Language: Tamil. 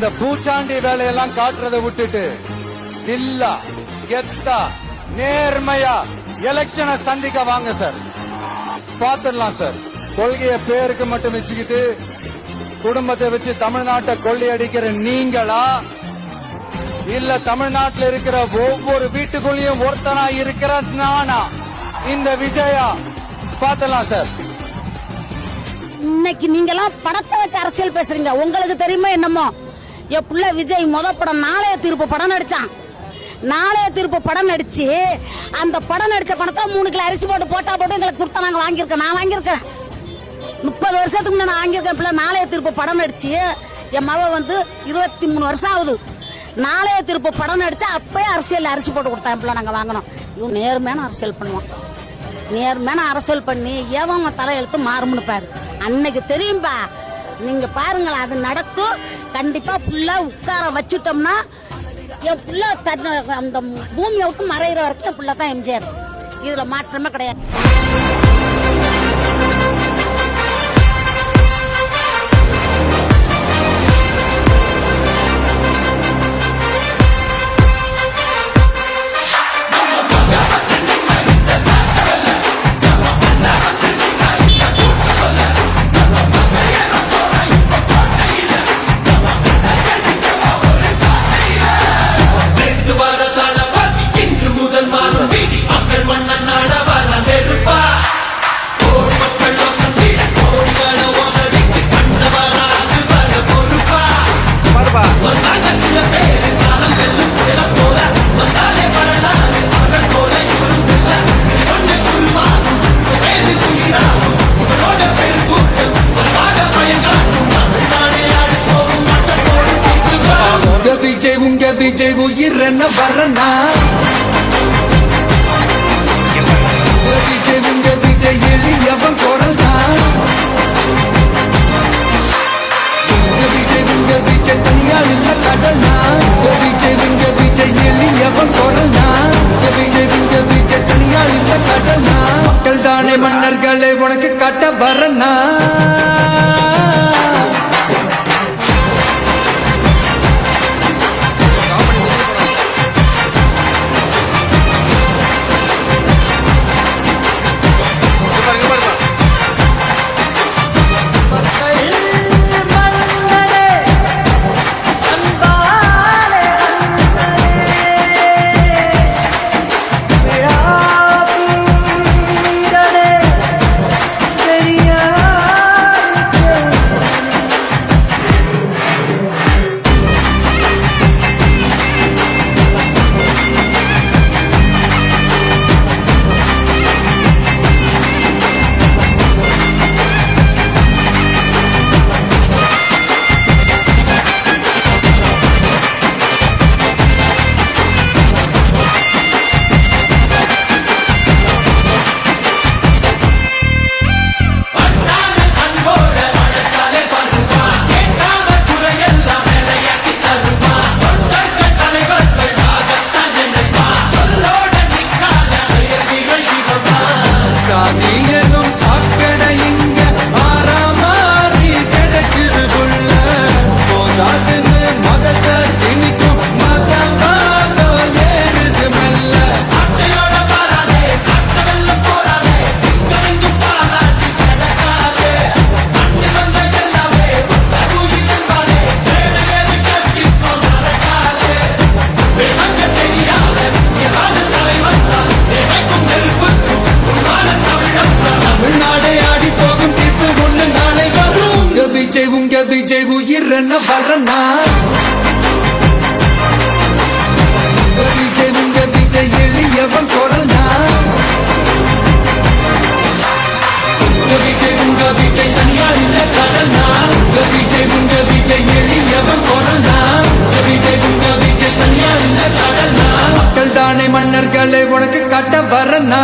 இந்த பூச்சாண்டி வேலையெல்லாம் காட்டுறதை விட்டுட்டு தில்லா கெத்தா நேர்மையா எலெக்ஷனை சந்திக்க வாங்க சார். பாத்துடலாம் சார். கொள்கைய பேருக்கு மட்டும் வச்சுக்கிட்டு குடும்பத்தை வச்சு தமிழ்நாட்டை கொள்ளையடிக்கிற நீங்களா, இல்ல தமிழ்நாட்டில் இருக்கிற ஒவ்வொரு வீட்டுக்குள்ளேயும் ஒருத்தனா இருக்கிற நானா, இந்த விஜயா? பாத்துடலாம் சார். இன்னைக்கு நீங்கெல்லாம் படத்தை வச்சு அரசியல் பேசுறீங்க. உங்களுக்கு தெரியுமா என்னமோ, என் புள்ள விஜய் படம் நாளைய தீர்ப்பு படம் நடிச்சான். நாளைய தீர்ப்பு படம் நடிச்சு அந்த படம் நடிச்ச பணத்தை 3 கிலோ அரிசி போட்டா போட்டு எங்களுக்கு கொடுத்தா நாங்க வாங்கியிருக்கேன். நான் வாங்கியிருக்கேன் 30 வருஷத்துக்கு முன்ன நான் வாங்கியிருக்கேன். பிள்ளை நாளைய தீர்ப்பு படம் நடிச்சு என் மவ 23 வருஷம் ஆகுது. நாளைய தீர்ப்பு படம் நடிச்சு அப்பயே அரசியல் அரிசி போட்டு கொடுத்தா பிள்ளை நாங்க வாங்கணும். இவன் நேர்மையான அரசியல் பண்ணுவான். நேர்மையான அரசியல் பண்ணி ஏவன் தலையெழுத்து மாறும்னு பாரு. அன்னைக்கு தெரியும்பா. நீங்க பாருங்களேன், அது நடக்கும் கண்டிப்பா. புள்ள உட்கார வச்சுட்டோம்னா என் புள்ள அந்த பூமியை விட்டு மறைகிற வரைக்கும் என் புள்ள தான் எம்ஜிஆர். இதுல மாற்றமே கிடையாது. விஜய் உயிர் என்ன வரனா, விஜய் உங்க விஜய் எளியவன் குரல் தான். விஜய் உங்க விஜய் தனியால் இல்ல கடல்னா, விஜய் உங்க விஜய் எளியவன் குரல் தான். விஜய் உங்க விஜய் தனியால் இல்ல கடல்னா, மக்கள் தானே மன்னர்களை உனக்கு காட்ட வரனா. விஜய் உயிர் என்ன வரனா, விஜய் உங்க விஜய் எளியவன் குரல் தான். விஜய் உங்க விஜய் தனியார் இல்ல கடல்னா, விஜய் உங்க விஜய் எளியவன் குரல் தான். விஜய் உங்க விஜய் தனியார் இல்ல கடல்னா, மக்கள் தானே மன்னர்களை உனக்கு காட்ட வரனா.